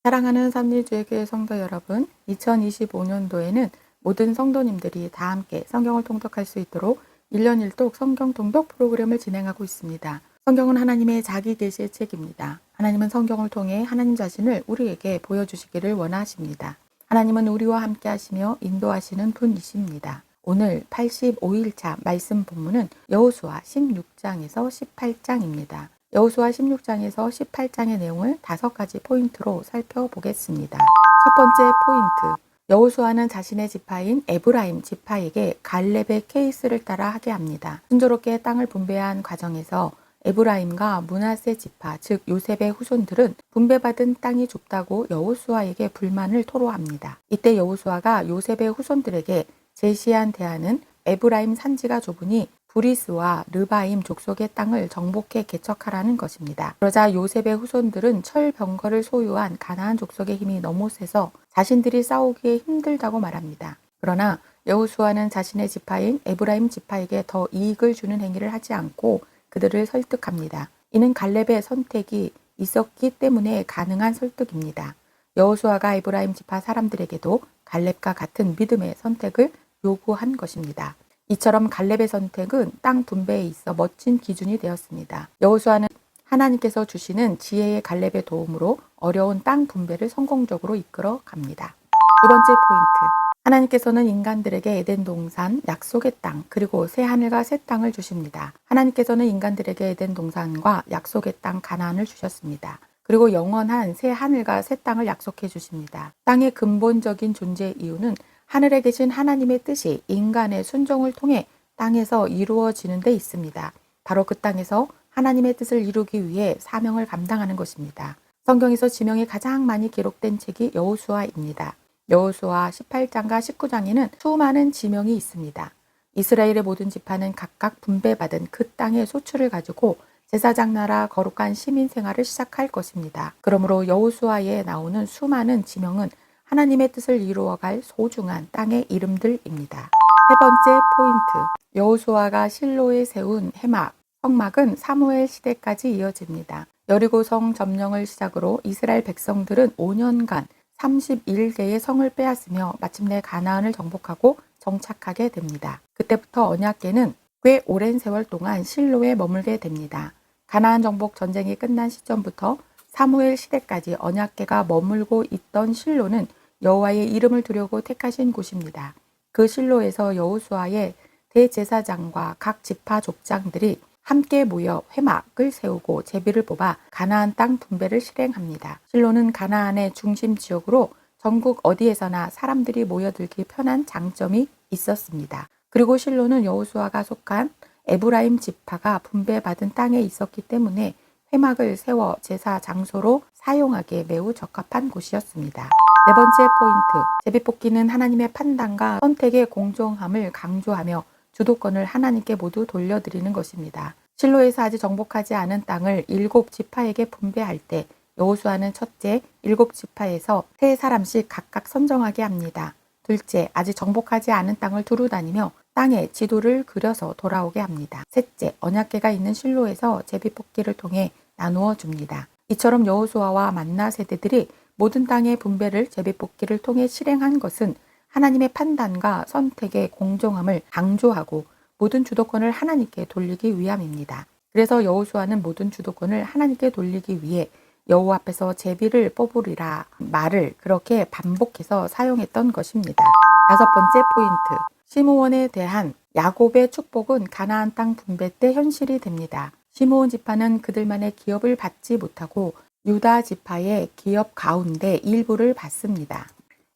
사랑하는 삼리주의교회 성도 여러분, 2025년도에는 모든 성도님들이 다 함께 성경을 통독할 수 있도록 1년 1독 성경 통독 프로그램을 진행하고 있습니다. 성경은 하나님의 자기 계시의 책입니다. 하나님은 성경을 통해 하나님 자신을 우리에게 보여주시기를 원하십니다. 하나님은 우리와 함께 하시며 인도하시는 분이십니다. 오늘 85일차 말씀 본문은 여호수아 16장에서 18장입니다. 여호수아 16장에서 18장의 내용을 5가지 포인트로 살펴보겠습니다. 첫 번째 포인트, 여호수아는 자신의 지파인 에브라임 지파에게 갈렙의 케이스를 따라 하게 합니다. 순조롭게 땅을 분배한 과정에서 에브라임과 므낫세 지파, 즉 요셉의 후손들은 분배받은 땅이 좁다고 여호수아에게 불만을 토로합니다. 이때 여호수아가 요셉의 후손들에게 제시한 대안은 에브라임 산지가 좁으니 브리스와 르바임 족속의 땅을 정복해 개척하라는 것입니다. 그러자 요셉의 후손들은 철병거를 소유한 가나안 족속의 힘이 너무 세서 자신들이 싸우기에 힘들다고 말합니다. 그러나 여호수아는 자신의 지파인 에브라임 지파에게 더 이익을 주는 행위를 하지 않고 그들을 설득합니다. 이는 갈렙의 선택이 있었기 때문에 가능한 설득입니다. 여호수아가 에브라임 지파 사람들에게도 갈렙과 같은 믿음의 선택을 요구한 것입니다. 이처럼 갈렙의 선택은 땅 분배에 있어 멋진 기준이 되었습니다. 여호수아는 하나님께서 주시는 지혜의 갈렙의 도움으로 어려운 땅 분배를 성공적으로 이끌어 갑니다. 두 번째 포인트, 하나님께서는 인간들에게 에덴 동산, 약속의 땅, 그리고 새 하늘과 새 땅을 주십니다. 하나님께서는 인간들에게 에덴 동산과 약속의 땅 가나안을 주셨습니다. 그리고 영원한 새 하늘과 새 땅을 약속해 주십니다. 땅의 근본적인 존재의 이유는 하늘에 계신 하나님의 뜻이 인간의 순종을 통해 땅에서 이루어지는 데 있습니다. 바로 그 땅에서 하나님의 뜻을 이루기 위해 사명을 감당하는 것입니다. 성경에서 지명이 가장 많이 기록된 책이 여호수아입니다. 여호수아 18장과 19장에는 수많은 지명이 있습니다. 이스라엘의 모든 지파는 각각 분배받은 그 땅의 소출을 가지고 제사장 나라 거룩한 시민 생활을 시작할 것입니다. 그러므로 여호수아에 나오는 수많은 지명은 하나님의 뜻을 이루어갈 소중한 땅의 이름들입니다. 세 번째 포인트, 여호수아가 실로에 세운 해막, 성막은 사무엘 시대까지 이어집니다. 여리고성 점령을 시작으로 이스라엘 백성들은 5년간 31개의 성을 빼앗으며 마침내 가나안을 정복하고 정착하게 됩니다. 그때부터 언약궤는 꽤 오랜 세월 동안 실로에 머물게 됩니다. 가나안 정복 전쟁이 끝난 시점부터 사무엘 시대까지 언약궤가 머물고 있던 실로는 여호와의 이름을 두려고 택하신 곳입니다. 그 실로에서 여호수아의 대제사장과 각 지파 족장들이 함께 모여 회막을 세우고 제비를 뽑아 가나안 땅 분배를 실행합니다. 실로는 가나안의 중심 지역으로 전국 어디에서나 사람들이 모여들기 편한 장점이 있었습니다. 그리고 실로는 여호수아가 속한 에브라임 지파가 분배받은 땅에 있었기 때문에 회막을 세워 제사 장소로 사용하기에 매우 적합한 곳이었습니다. 네 번째 포인트, 제비뽑기는 하나님의 판단과 선택의 공정함을 강조하며 주도권을 하나님께 모두 돌려드리는 것입니다. 실로에서 아직 정복하지 않은 땅을 7지파에게 분배할 때 여호수아는 첫째, 7지파에서 3사람씩 각각 선정하게 합니다. 둘째, 아직 정복하지 않은 땅을 두루 다니며 땅에 지도를 그려서 돌아오게 합니다. 셋째, 언약궤가 있는 실로에서 제비뽑기를 통해 나누어 줍니다. 이처럼 여호수아와 만나 세대들이 모든 땅의 분배를 제비뽑기를 통해 실행한 것은 하나님의 판단과 선택의 공정함을 강조하고 모든 주도권을 하나님께 돌리기 위함입니다. 그래서 여호수아는 모든 주도권을 하나님께 돌리기 위해 여호와 앞에서 제비를 뽑으리라 말을 그렇게 반복해서 사용했던 것입니다. 다섯 번째 포인트, 시므온에 대한 야곱의 축복은 가나안 땅 분배 때 현실이 됩니다. 시므온 지파는 그들만의 기업을 받지 못하고 유다 지파의 기업 가운데 일부를 받습니다.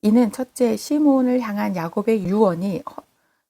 이는 첫째, 시므온을 향한 야곱의 유언이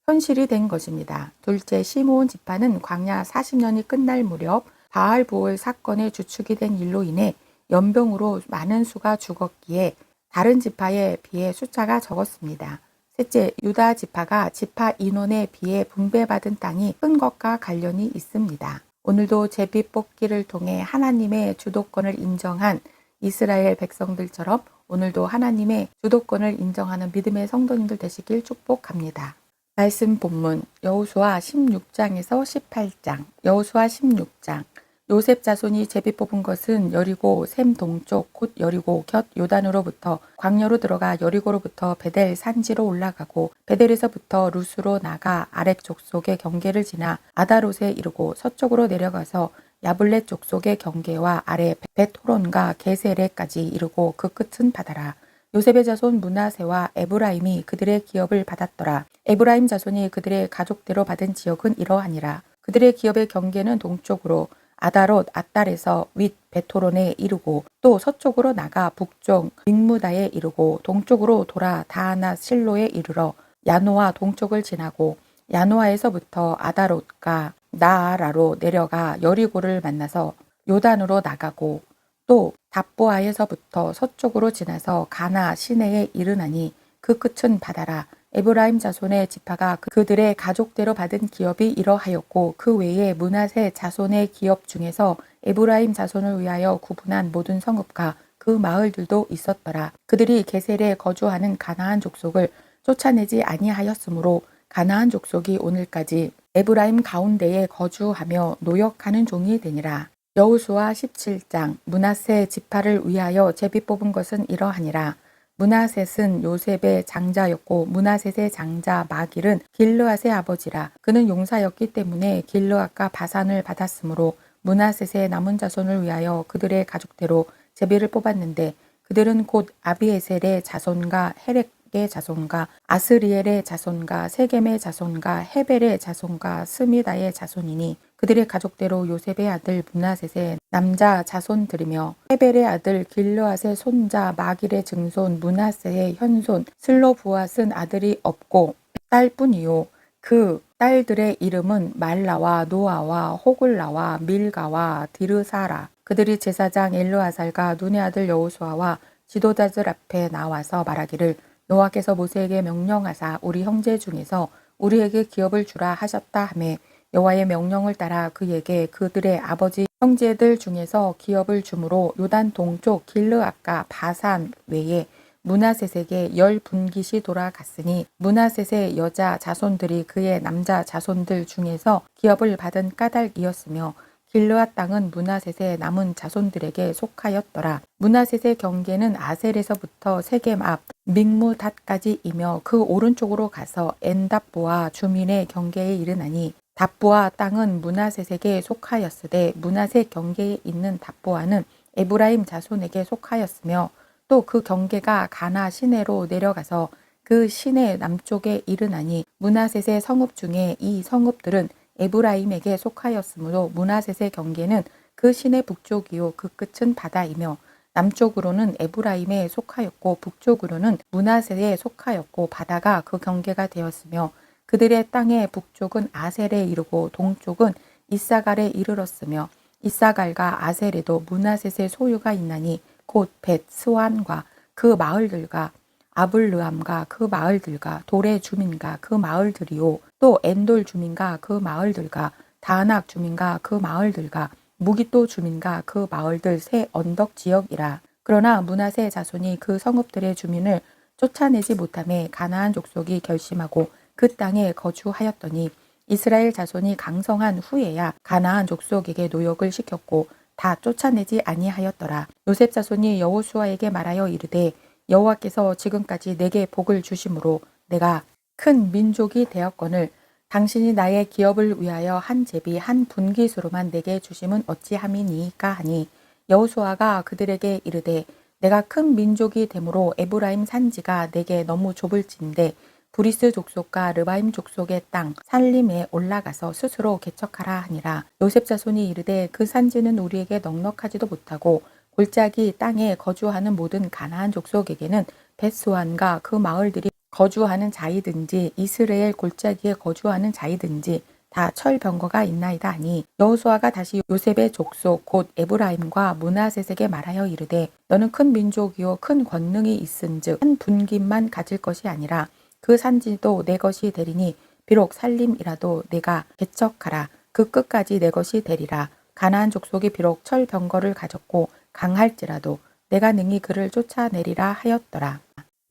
현실이 된 것입니다. 둘째, 시므온 지파는 광야 40년이 끝날 무렵 바알보을 사건의 주축이 된 일로 인해 연병으로 많은 수가 죽었기에 다른 지파에 비해 숫자가 적었습니다. 셋째, 유다 지파가 지파 인원에 비해 분배받은 땅이 큰 것과 관련이 있습니다. 오늘도 제비뽑기를 통해 하나님의 주도권을 인정한 이스라엘 백성들처럼 오늘도 하나님의 주도권을 인정하는 믿음의 성도님들 되시길 축복합니다. 말씀 본문 여호수아 16장에서 18장, 여호수아 16장, 요셉 자손이 제비 뽑은 것은 여리고 셈 동쪽 곧 여리고 곁 요단으로부터 광야로 들어가 여리고로부터 베델 산지로 올라가고 베델에서부터 루스로 나가 아렉 족속의 경계를 지나 아다롯에 이르고 서쪽으로 내려가서 야블렛 족속의 경계와 아래 벳호론과 게세레까지 이르고 그 끝은 바다라. 요셉의 자손 므낫세와 에브라임이 그들의 기업을 받았더라. 에브라임 자손이 그들의 가족대로 받은 지역은 이러하니라. 그들의 기업의 경계는 동쪽으로 아다롯 아달에서 윗 베토론에 이르고 또 서쪽으로 나가 북쪽 믹무다에 이르고 동쪽으로 돌아 다하나 실로에 이르러 야노아 동쪽을 지나고 야노아에서부터 아다롯과 나아라로 내려가 여리고를 만나서 요단으로 나가고 또 답보아에서부터 서쪽으로 지나서 가나 시내에 이르나니 그 끝은 바다라. 에브라임 자손의 지파가 그들의 가족대로 받은 기업이 이러하였고 그 외에 므낫세 자손의 기업 중에서 에브라임 자손을 위하여 구분한 모든 성읍과 그 마을들도 있었더라. 그들이 게셀에 거주하는 가나안 족속을 쫓아내지 아니하였으므로 가나안 족속이 오늘까지 에브라임 가운데에 거주하며 노역하는 종이 되니라. 여호수아 17장. 므낫세 지파를 위하여 제비 뽑은 것은 이러하니라. 므낫셋은 요셉의 장자였고 므낫셋의 장자 마길은 길르앗의 아버지라. 그는 용사였기 때문에 길르앗과 바산을 받았으므로 므낫셋의 남은 자손을 위하여 그들의 가족대로 제비를 뽑았는데 그들은 곧 아비에셀의 자손과 헤렉의 자손과 아스리엘의 자손과 세겜의 자손과 헤벨의 자손과 스미다의 자손이니 그들의 가족대로 요셉의 아들 므낫셋의 남자 자손들이며 헤벨의 아들 길르앗의 손자 마길의 증손 므낫세의 현손 슬로부앗은 아들이 없고 딸뿐이요 그 딸들의 이름은 말라와 노아와 호글라와 밀가와 디르사라. 그들이 제사장 엘르아살과 눈의 아들 여호수아와 지도자들 앞에 나와서 말하기를 여호와께서 모세에게 명령하사 우리 형제 중에서 우리에게 기업을 주라 하셨다 하매 여호와의 명령을 따라 그에게 그들의 아버지 형제들 중에서 기업을 주므로 요단 동쪽 길르앗과 바산 외에 므낫셋에게 10분깃이 돌아갔으니 므낫셋의 여자 자손들이 그의 남자 자손들 중에서 기업을 받은 까닭이었으며 길르앗 땅은 므낫셋의 남은 자손들에게 속하였더라. 므낫셋의 경계는 아셀에서부터 세겜 앞 믹무닷까지이며 그 오른쪽으로 가서 엔답보아 주민의 경계에 이르나니 답보아 땅은 므낫셋에게 속하였으되 므낫셋 경계에 있는 답보아는 에브라임 자손에게 속하였으며 또 그 경계가 가나 시내로 내려가서 그 시내 남쪽에 이르나니 므낫셋의 성읍 중에 이 성읍들은 에브라임에게 속하였으므로 므낫셋의 경계는 그 시내 북쪽이요 그 끝은 바다이며 남쪽으로는 에브라임에 속하였고 북쪽으로는 므낫셋에 속하였고 바다가 그 경계가 되었으며 그들의 땅의 북쪽은 아셀에 이르고 동쪽은 이사갈에 이르렀으며 이사갈과 아셀에도 므낫셋의 소유가 있나니 곧 벳스완과 그 마을들과 아블르함과 그 마을들과 돌의 주민과 그 마을들이요 또 엔돌 주민과 그 마을들과 다낙 주민과 그 마을들과 무기또 주민과 그 마을들 세 언덕 지역이라. 그러나 므낫세 자손이 그 성읍들의 주민을 쫓아내지 못하며 가나안 족속이 결심하고 그 땅에 거주하였더니 이스라엘 자손이 강성한 후에야 가나안 족속에게 노역을 시켰고 다 쫓아내지 아니하였더라. 요셉 자손이 여호수아에게 말하여 이르되 여호와께서 지금까지 내게 복을 주심으로 내가 큰 민족이 되었거늘 당신이 나의 기업을 위하여 한 제비 한 분깃으로만 내게 주심은 어찌함이니까 하니 여호수아가 그들에게 이르되 내가 큰 민족이 되므로 에브라임 산지가 내게 너무 좁을진데 브리스 족속과 르바임 족속의 땅 살림에 올라가서 스스로 개척하라 하니라. 요셉 자손이 이르되 그 산지는 우리에게 넉넉하지도 못하고 골짜기 땅에 거주하는 모든 가나안 족속에게는 벳스완과 그 마을들이 거주하는 자이든지 이스라엘 골짜기에 거주하는 자이든지 다 철병거가 있나이다 하니 여호수아가 다시 요셉의 족속 곧 에브라임과 므낫셋에게 말하여 이르되 너는 큰 민족이요 큰 권능이 있은즉 한 분깃만 가질 것이 아니라 그 산지도 내 것이 되리니 비록 살림이라도 내가 개척하라 그 끝까지 내 것이 되리라. 가나안 족속이 비록 철병거를 가졌고 강할지라도 내가 능히 그를 쫓아내리라 하였더라.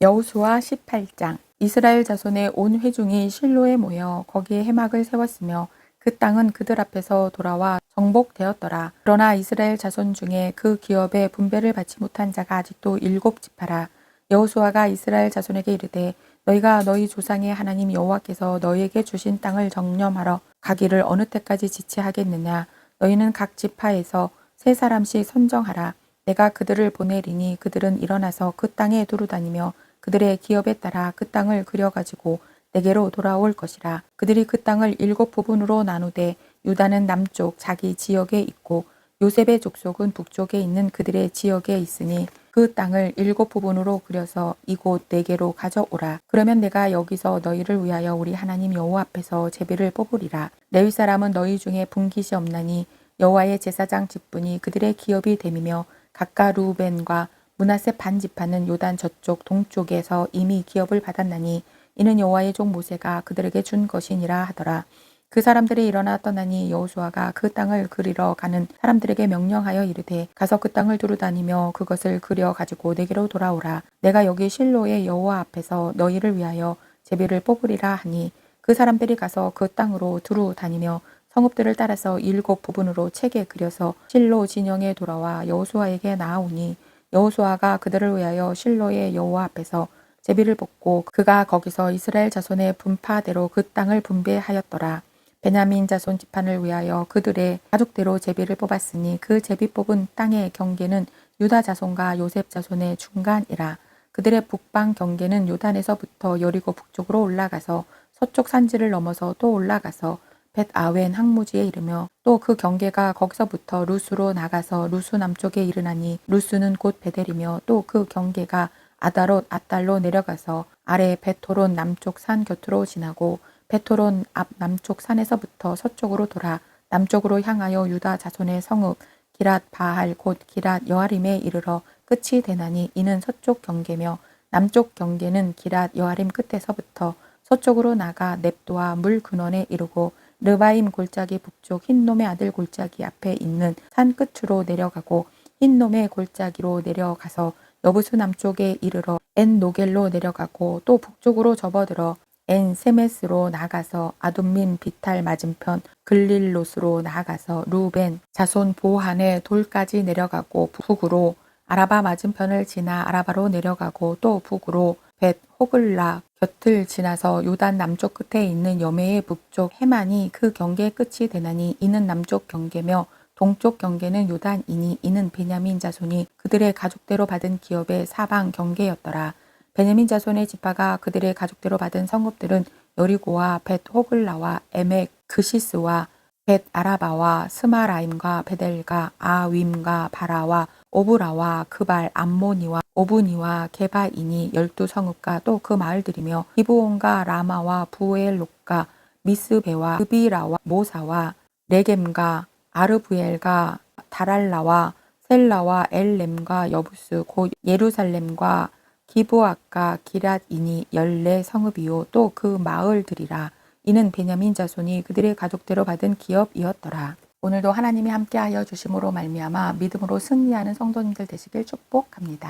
여호수아 18장. 이스라엘 자손의 온 회중이 실로에 모여 거기에 회막을 세웠으며 그 땅은 그들 앞에서 돌아와 정복되었더라. 그러나 이스라엘 자손 중에 그 기업에 분배를 받지 못한 자가 아직도 7지파라. 여호수아가 이스라엘 자손에게 이르되 너희가 너희 조상의 하나님 여호와께서 너희에게 주신 땅을 정념하러 가기를 어느 때까지 지체하겠느냐. 너희는 각 지파에서 3사람씩 선정하라. 내가 그들을 보내리니 그들은 일어나서 그 땅에 두루다니며 그들의 기업에 따라 그 땅을 그려가지고 내게로 돌아올 것이라. 그들이 그 땅을 7부분으로 나누되 유다는 남쪽 자기 지역에 있고 요셉의 족속은 북쪽에 있는 그들의 지역에 있으니 그 땅을 7부분으로 그려서 이곳 내게로 가져오라. 그러면 내가 여기서 너희를 위하여 우리 하나님 여호와 앞에서 제비를 뽑으리라. 레위 사람은 너희 중에 분깃이 없나니 여호와의 제사장 직분이 그들의 기업이 됨이며 각각 루벤과 므낫세 반 지파는 요단 저쪽 동쪽에서 이미 기업을 받았나니 이는 여호와의 종 모세가 그들에게 준 것이니라 하더라. 그 사람들이 일어나 떠나니 여호수아가 그 땅을 그리러 가는 사람들에게 명령하여 이르되 가서 그 땅을 두루다니며 그것을 그려 가지고 내게로 돌아오라. 내가 여기 실로의 여호와 앞에서 너희를 위하여 제비를 뽑으리라 하니 그 사람들이 가서 그 땅으로 두루다니며 성읍들을 따라서 7부분으로 책에 그려서 실로 진영에 돌아와 여호수아에게 나아오니 여호수아가 그들을 위하여 실로의 여호와 앞에서 제비를 뽑고 그가 거기서 이스라엘 자손의 분파대로 그 땅을 분배하였더라. 베냐민 자손 지판을 위하여 그들의 가족대로 제비를 뽑았으니 그 제비 뽑은 땅의 경계는 유다 자손과 요셉 자손의 중간이라. 그들의 북방 경계는 요단에서부터 여리고 북쪽으로 올라가서 서쪽 산지를 넘어서 또 올라가서 벳 아웬 항무지에 이르며 또 그 경계가 거기서부터 루스로 나가서 루스 남쪽에 이르나니 루스는 곧 베델이며 또 그 경계가 아다롯 아달로 내려가서 아래 베토론 남쪽 산 곁으로 지나고 베토론 앞 남쪽 산에서부터 서쪽으로 돌아 남쪽으로 향하여 유다 자손의 성읍 기랏 바할 곧 기랏 여아림에 이르러 끝이 되나니 이는 서쪽 경계며 남쪽 경계는 기랏 여아림 끝에서부터 서쪽으로 나가 넵도와 물 근원에 이르고 르바임 골짜기 북쪽 흰놈의 아들 골짜기 앞에 있는 산 끝으로 내려가고 흰놈의 골짜기로 내려가서 여부수 남쪽에 이르러 엔 노겔로 내려가고 또 북쪽으로 접어들어 엔 세메스로 나가서 아둠민 비탈 맞은편 글릴롯으로 나가서 루벤 자손 보한의 돌까지 내려가고 북으로 아라바 맞은편을 지나 아라바로 내려가고 또 북으로 벳 호글라 곁을 지나서 요단 남쪽 끝에 있는 여메의 북쪽 해만이 그 경계의 끝이 되나니 이는 남쪽 경계며 동쪽 경계는 요단이니 이는 베냐민 자손이 그들의 가족대로 받은 기업의 사방 경계였더라. 베냐민 자손의 지파가 그들의 가족대로 받은 성읍들은 여리고와 벳 호글라와 에멕 그시스와 벳 아라바와 스마라임과 베델과 아윈과 바라와 오브라와 그발 암모니와 오브니와 게바이니 12성읍과 또 그 마을들이며 기브온과 라마와 부엘롯과 미스베와 그비라와 모사와 레겜과 아르부엘과 다랄라와 셀라와 엘렘과 여부스 곧 예루살렘과 기브앗과 기랏이니 14성읍이요 또 그 마을들이라. 이는 베냐민 자손이 그들의 가족대로 받은 기업이었더라. 오늘도 하나님이 함께하여 주심으로 말미암아 믿음으로 승리하는 성도님들 되시길 축복합니다.